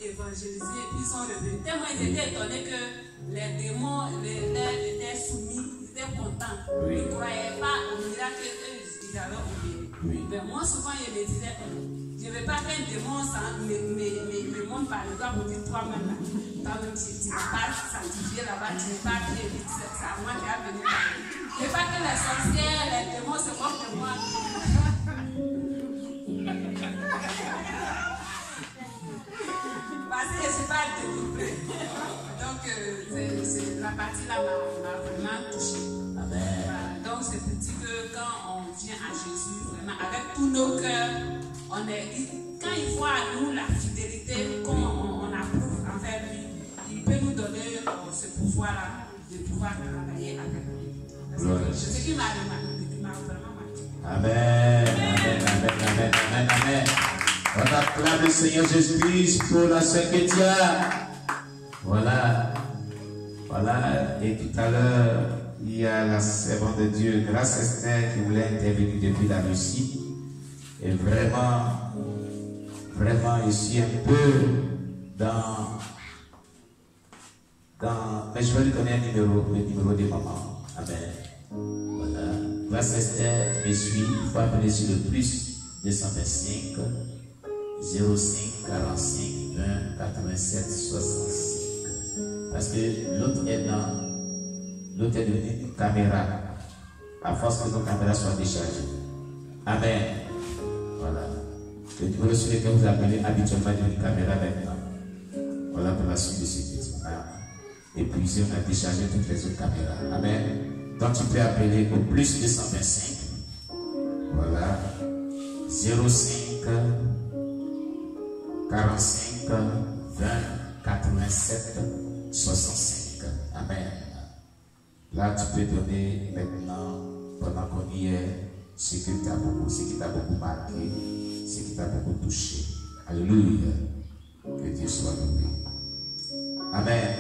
évangélisé et puis ils sont revenus. Tellement ils étaient étonnés que les démons étaient soumis, ils étaient contents. Ils ne croyaient pas au miracle qu'ils avaient obéi. Mais moi, souvent, je me disais, je ne veux pas qu'un démon me montre par le doigt pour dire toi-même là. Toi-même, tu n'es pas sanctifié là-bas, tu n'es pas bien, c'est à moi qui a venu parler. Je ne veux pas que les sorcières, les démons se moquent de moi. Parce que je ne suis pas délivrée. Donc, la partie-là m'a vraiment touchée. Voilà. Donc, c'est pour dire que quand on vient à Jésus, vraiment, avec tous nos cœurs, quand il voit à nous la fidélité, qu'on approuve envers lui, il peut nous donner ce pouvoir-là de pouvoir travailler avec lui. C'est ce qui m'a vraiment marqué. Amen, amen, amen, amen, amen, amen. On acclame le Seigneur Jésus-Christ pour la Saint-Chrétien. Voilà. Voilà. Et tout à l'heure, il y a la servante de Dieu, Grâce Esther, qui voulait intervenir depuis la Russie. Et vraiment, je suis un peu dans mais je vais lui donner le numéro de maman. Amen. Voilà. Grâce Esther, me suis, il faut appeler sur le plus 225 05 45 20 87 65. Parce que l'autre est devenu une caméra. À force que nos caméras soient déchargées. Amen. Voilà. Le numéro sur lequel vous appelez habituellement devenu caméra maintenant. Voilà pour la suite de ce petit. Et puis on a déchargé toutes les autres caméras. Amen. Donc tu peux appeler au plus 225. Voilà. 05 45 20 87 65. Amen. Là, tu peux donner maintenant, pendant qu'on y est, ce qui t'a beaucoup marqué, ce qui t'a beaucoup touché. Alléluia. Que Dieu soit loué. Amen.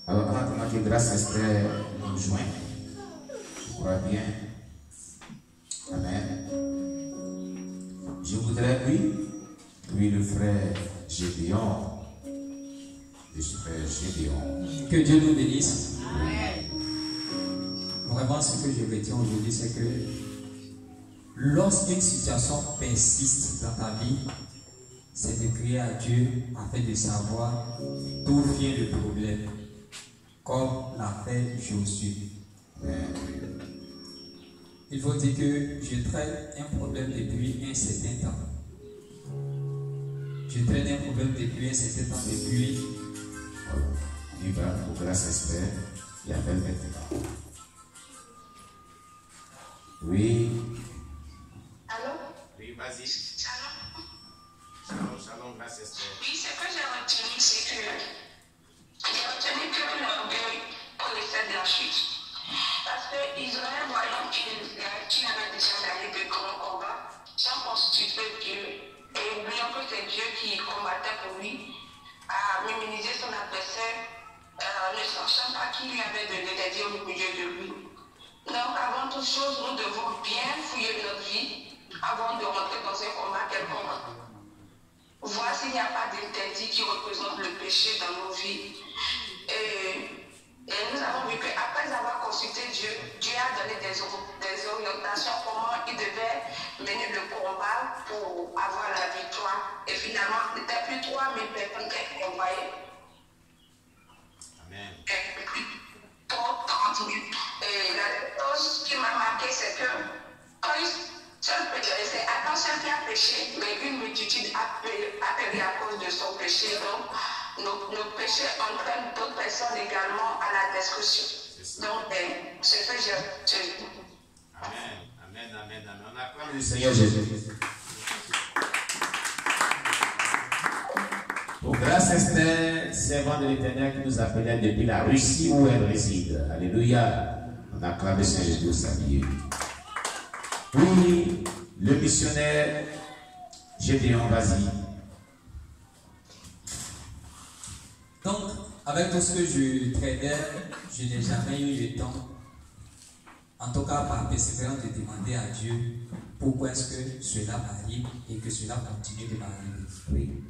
Alors, en attendant que Grâce Esther nous joigne, je crois bien. Amen. Je voudrais, oui, le frère Gédéon. Le frère Gédéon. Que Dieu nous bénisse. Amen. Vraiment, ce que je retiens aujourd'hui, c'est que lorsqu'une situation persiste dans ta vie, c'est de crier à Dieu afin de savoir d'où vient le problème, comme l'a fait Josué. Il faut dire que je traîne un problème depuis un certain temps. Je traîne un problème depuis un certain temps, depuis. Il va pour Grâce Esther, il appelle maintenant. Oui. Allô? Oui, vas-y. Shalom. Shalom, Grâce Esther. Oui, ce que j'ai retenu, c'est que l'orgueil pour les faire de la chute. Parce que Israël, voyant qu'il avait déjà gagné de grands combats, sans constituer Dieu, et oubliant que c'est Dieu qui combattait pour lui, a minimisé son adversaire, ne sachant pas qui lui avait donné des dieux au milieu de lui. Donc, avant toute chose, nous devons bien fouiller notre vie avant de rentrer dans un combat quelconque. Voir s'il n'y a pas d'interdit qui représente le péché dans nos vies. Et nous avons vu qu'après avoir consulté Dieu, Dieu a donné des orientations comment il devait mener le combat pour avoir la victoire. Et finalement, il n'était plus 3000 personnes qui combattaient. Amen. Pour 30 000. Et la chose qui m'a marqué, c'est que quand c'est Adam seul qui a péché, mais une multitude a péri à cause de son péché. Donc, nos péchés entraînent d'autres personnes également à la destruction. Donc, c'est ce que j'ai. Amen, amen, amen, amen. On acclame le Seigneur Jésus. Pour Grâce Esther, servant de l'Éternel qui nous appelait depuis la Russie où elle réside. Alléluia. On acclame le Seigneur Jésus au salut. Oui, le missionnaire Gédéon, vas-y. Donc, avec tout ce que je traînais, je n'ai jamais eu le temps, en tout cas par persévérance, de demander à Dieu pourquoi est-ce que cela m'arrive et que cela continue de m'arriver. Oui.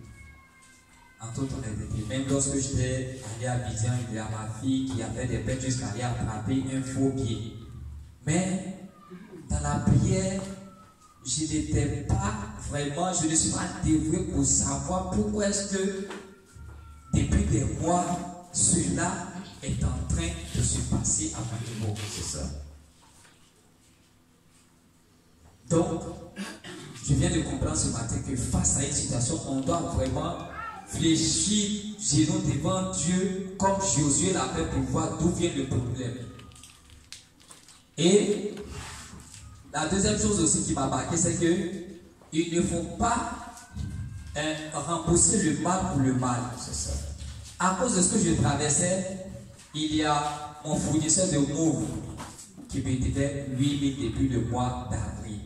en toute honnêteté. Même lorsque j'étais allé à Abidjan, il y a ma fille qui a fait des bêtes jusqu'à aller attraper un faux pied. Mais dans la prière, je n'étais pas vraiment, je ne suis pas dévoué pour savoir pourquoi est-ce que depuis des mois, cela est en train de se passer à mon niveau. C'est ça. Donc, je viens de comprendre ce matin que face à une situation, on doit vraiment fléchir, genoux devant Dieu, comme Josué l'a fait pour voir d'où vient le problème. Et la deuxième chose aussi qui m'a marqué, c'est que il ne faut pas rembourser le mal pour le mal. C'est ça. À cause de ce que je traversais, il y a mon fournisseur de mauve qui me devait 8 000 depuis le mois d'avril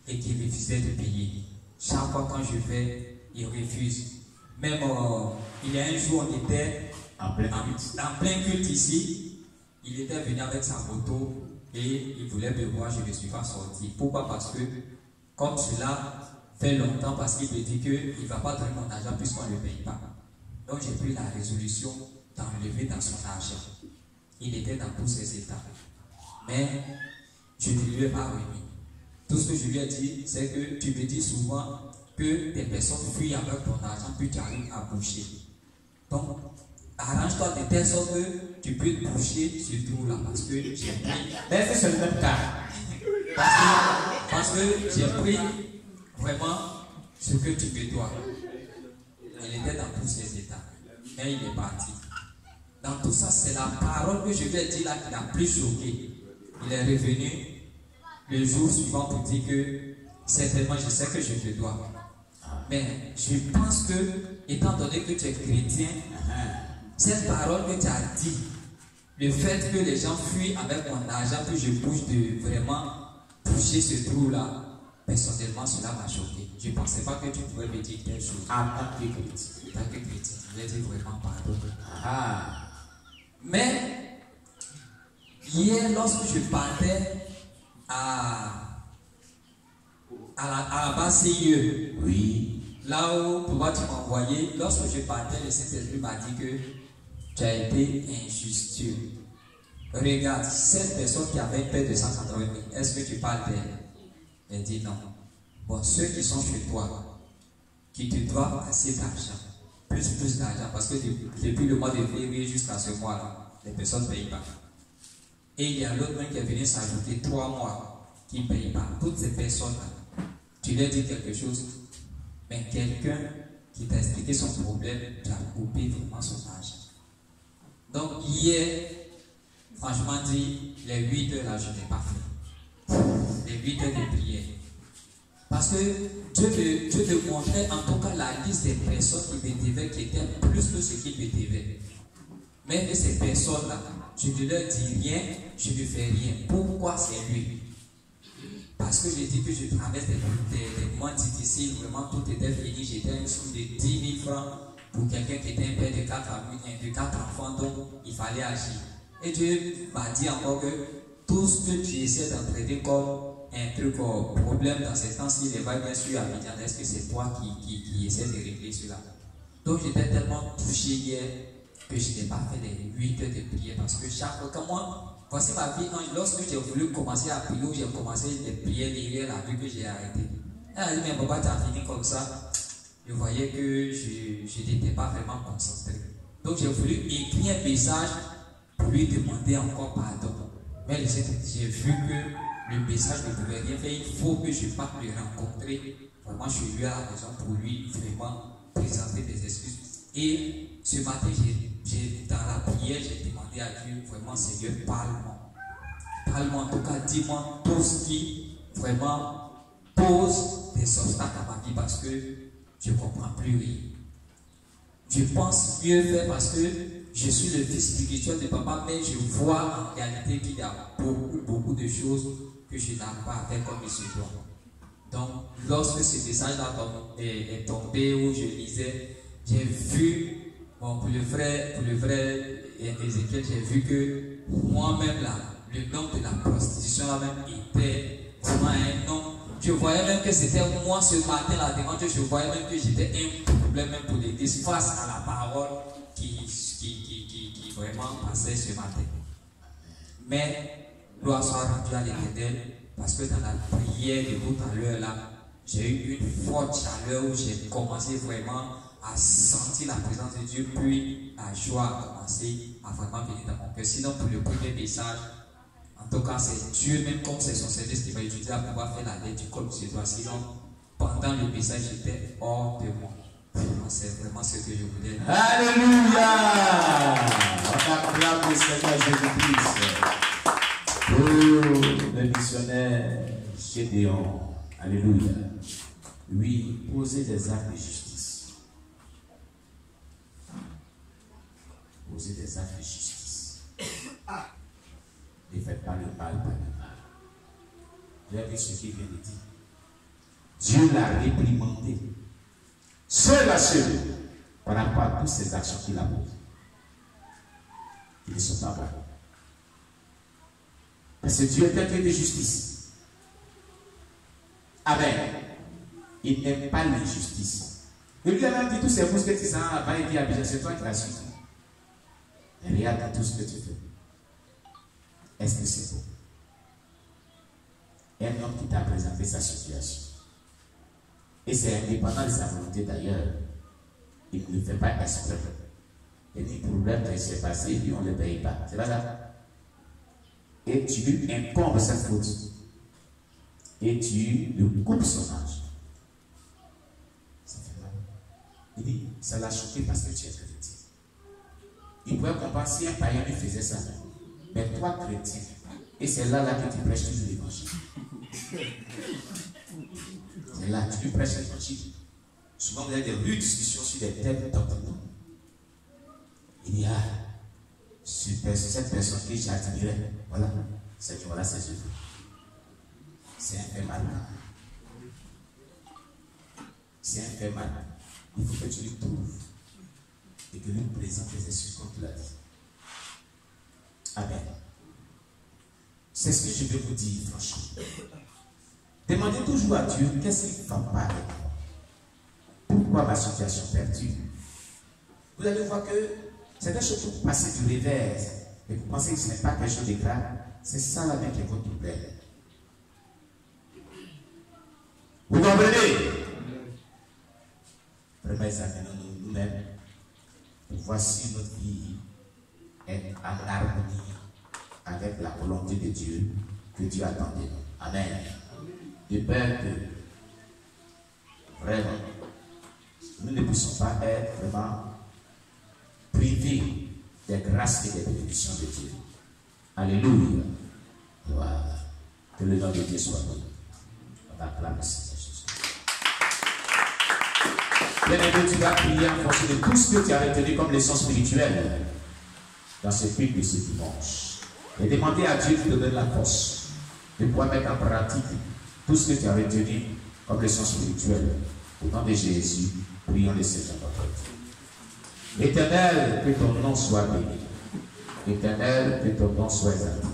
et qui refusait de payer. Chaque fois quand je vais, il refuse. Même il y a un jour, on était en plein culte ici. Il était venu avec sa moto et il voulait me voir, je ne suis pas sorti. Pourquoi? Parce que comme cela fait longtemps, parce qu'il me dit qu'il ne va pas donner mon argent puisqu'on ne le paye pas. Donc j'ai pris la résolution d'enlever dans son argent. Il était dans tous ses états. Mais je ne lui ai pas remis. Tout ce que je lui ai dit, c'est que tu me dis souvent que des personnes fuient avec ton argent puis tu arrives à boucher. Donc, arrange-toi de telle sorte que tu peux boucher ce trou-là parce que j'ai pris. Mais c'est le même cas. Parce que j'ai pris vraiment ce que tu me dois. Il était dans tous ses états. Mais il est parti. Dans tout ça, c'est la parole que je lui ai dit là qui l'a plus choqué. Il est revenu le jour suivant pour dire que certainement je sais que je te dois. Mais je pense que, étant donné que tu es chrétien, cette parole que tu as dit, le fait que les gens fuient avec mon argent, que je bouge de vraiment toucher ce trou-là, personnellement, cela m'a choqué. Je ne pensais pas que tu pouvais me dire quelque chose. En tant que chrétien. En tant que chrétien, je voulais dire vraiment pardon. Mais, hier, lorsque je partais à la base CIE, Oui. là où pourquoi tu m'as envoyé, lorsque je partais, le Saint-Esprit m'a dit que tu as été injustieux. Regarde, cette personne qui avait une paix de 180 000, est-ce que tu parles d'elle? Elle dit non. Bon, ceux qui sont chez toi, qui te doivent assez d'argent, plus d'argent, parce que depuis le mois de février jusqu'à ce mois-là, les personnes ne payent pas. Et il y a l'autre même qui est venu s'ajouter 3 mois qui ne payent pas. Toutes ces personnes-là, tu leur dis quelque chose, mais quelqu'un qui t'a expliqué son problème, tu as coupé vraiment son argent. Donc hier, franchement dit, les 8 heures là, je n'ai pas fait. Les 8 heures de prière. Parce que Dieu te montrait en tout cas la liste des personnes qui me devaient, qui étaient plus que ce qu'ils me devaient. Mais de ces personnes-là, je ne leur dis rien, je ne fais rien. Pourquoi c'est lui? Parce que j'ai dit que je traverse des moments difficiles, vraiment tout était fini. J'étais un sous de 10 000 francs pour quelqu'un qui était un père de 4 enfants, donc il fallait agir. Et Dieu m'a dit encore que tout ce que tu essaies d'entraîner comme un truc problème dans ces temps-ci, il va bien sûr à Abidjan, est-ce que c'est toi qui essaies de régler cela? Donc j'étais tellement touché hier que je n'ai pas fait les 8 heures de prière parce que chaque fois, comme moi, voici ma vie, lorsque j'ai voulu commencer à prier, j'ai commencé les prières derrière la vue que j'ai arrêté. Elle a dit, mais papa, tu as fini comme ça. Je voyais que je n'étais pas vraiment concentré. Donc j'ai voulu écrire un message pour lui demander encore pardon. Mais j'ai vu que le message ne pouvait rien faire. Il faut que je parte le rencontrer vraiment chez lui à la maison pour lui vraiment présenter des excuses. Et ce matin, dans la prière, j'ai demandé à Dieu, vraiment, Seigneur, parle-moi. Parle-moi, en tout cas, dis-moi tout ce qui vraiment pose des obstacles à ma vie parce que je ne comprends plus rien. Je pense mieux faire parce que je suis le fils spirituel de papa, mais je vois en réalité qu'il y a beaucoup de choses que je n'arrive pas à faire comme il se doit. Donc, lorsque ce message-là est tombé, où je lisais, j'ai vu, bon, pour le frère Ézéchiel, j'ai vu que moi-même là, le nom de la prostitution là-même était vraiment un nom Je voyais même que c'était moi ce matin-là, devant Dieu, je voyais même que j'étais un problème même pour l'église face à la parole qui vraiment passait ce matin. Mais, gloire soit rendue à l'Éternel, parce que dans la prière de tout à l'heure là, j'ai eu une forte chaleur où j'ai commencé vraiment à sentir la présence de Dieu, puis la joie a commencé à vraiment venir dans mon cœur. Sinon, pour le premier message, en tout cas, c'est Dieu, même comme c'est son service qui va utiliser à pouvoir faire la lettre du col sur toi. Sinon, pendant le message, j'étais hors de moi. C'est vraiment ce que je voulais dire. Alléluia! On acclame le Seigneur Jésus-Christ. Oh, le missionnaire Gédéon. Alléluia. Oui, posez des actes de justice. Posez des actes de justice. Ne faites pas le mal par le mal. Vous avez vu ce qu'il vient de dire. Dieu l'a réprimandé. Seul à seul, par rapport à toutes ces actions qu'il a posées. Ils ne sont pas bons. Parce que Dieu est un Dieu de justice. Amen. Il n'aime pas l'injustice. Il lui a même dit tous ces mots que tu sens avant, il dit à Bijan, c'est toi qui l'as suivi. Mais regarde tout ce que tu fais. Est-ce que c'est beau? Un homme qui t'a présenté sa situation. Et c'est indépendant de sa volonté d'ailleurs. Il ne le fait pas exprès. Il y a des problèmes qui s'est passé et puis on ne le paye pas. C'est pas ça? Et tu lui incombes cette faute. Et tu lui coupes son âge. Ça fait mal. Il dit, ça l'a choqué parce que tu es chrétien. Il pouvait comprendre si un païen lui faisait ça. Mais toi, chrétien, et c'est là que tu prêches toujours l'évangile. C'est là que tu prêches l'évangile. Souvent, vous avez des rudes discussions sur des thèmes doctrinaux. Il dit, cette personne que j'admirais, voilà, c'est que voilà, c'est Jésus. C'est un fait mal. C'est un fait mal. Il faut que tu lui trouves et que lui présente les excuses comme tu l'as dit. Amen. C'est ce que je vais vous dire, franchement. Demandez toujours à Dieu, qu'est-ce qui ne va pas avec moi? Pourquoi ma situation perdue? Vous allez voir que c'est des choses pour passer du revers. Et vous pensez que ce n'est pas quelque chose de grave. C'est ça la même qui est votre problème. Vous comprenez? Vraiment, examinons nous-mêmes pour voir si notre vie est en harmonie avec la volonté de Dieu que Dieu attend de nous. Amen. De peur que vraiment nous ne puissions pas être vraiment privés des grâces et des bénédictions de Dieu. Alléluia. Voilà. Que le nom de Dieu soit béni. On acclame le Seigneur Jésus. Bien-aimé, tu vas prier en fonction de tout ce que tu as retenu comme leçon spirituelle dans ce culte de ce dimanche. Et demander à Dieu de te donner la force de pouvoir mettre en pratique tout ce que tu as retenu comme leçon spirituelle. Au nom de Jésus, prions le Seigneur notre Dieu. Éternel, que ton nom soit béni. Éternel, que ton nom soit exalté.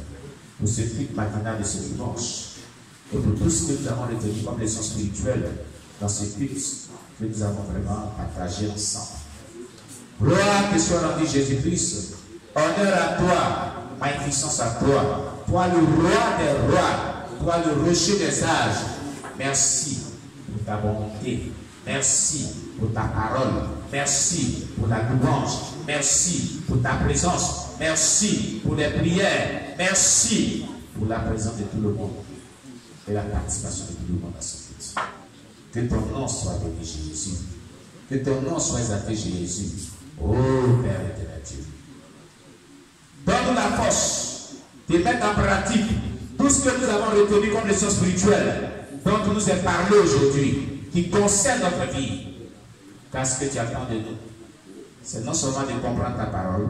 Pour ce culte matinal de ce dimanche, et pour tout ce que nous avons retenu comme leçon spirituelle dans ce culte que nous avons vraiment partagé ensemble. Gloire que soit rendue Jésus-Christ. Honneur à toi, magnificence à toi. Toi le roi des rois, toi le rocher des âges. Merci pour ta bonté. Merci pour ta parole. Merci pour la louange. Merci pour ta présence. Merci pour les prières. Merci pour la présence de tout le monde et la participation de tout le monde à ce culte. Que ton nom soit béni, Jésus. Que ton nom soit exalté, Jésus. Oh Père éternel Dieu. Donne-nous la force de mettre en pratique tout ce que nous avons retenu comme leçon spirituelle dont tu nous as parlé aujourd'hui, qui concerne notre vie. Car ce que tu attends de nous, c'est non seulement de comprendre ta parole,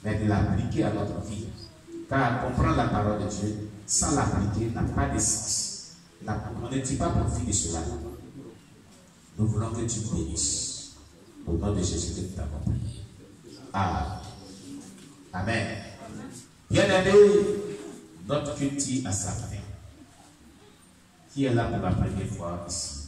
mais de l'appliquer à notre vie. Car comprendre la parole de Dieu, sans l'appliquer, n'a pas de sens. On ne tire pas profit de cela. Nous voulons que tu nous bénisses. Au nom de Jésus que nous t'avons prié. Amen. Bien-aimé, notre culte à sa fin. qui est là pour la première fois ici?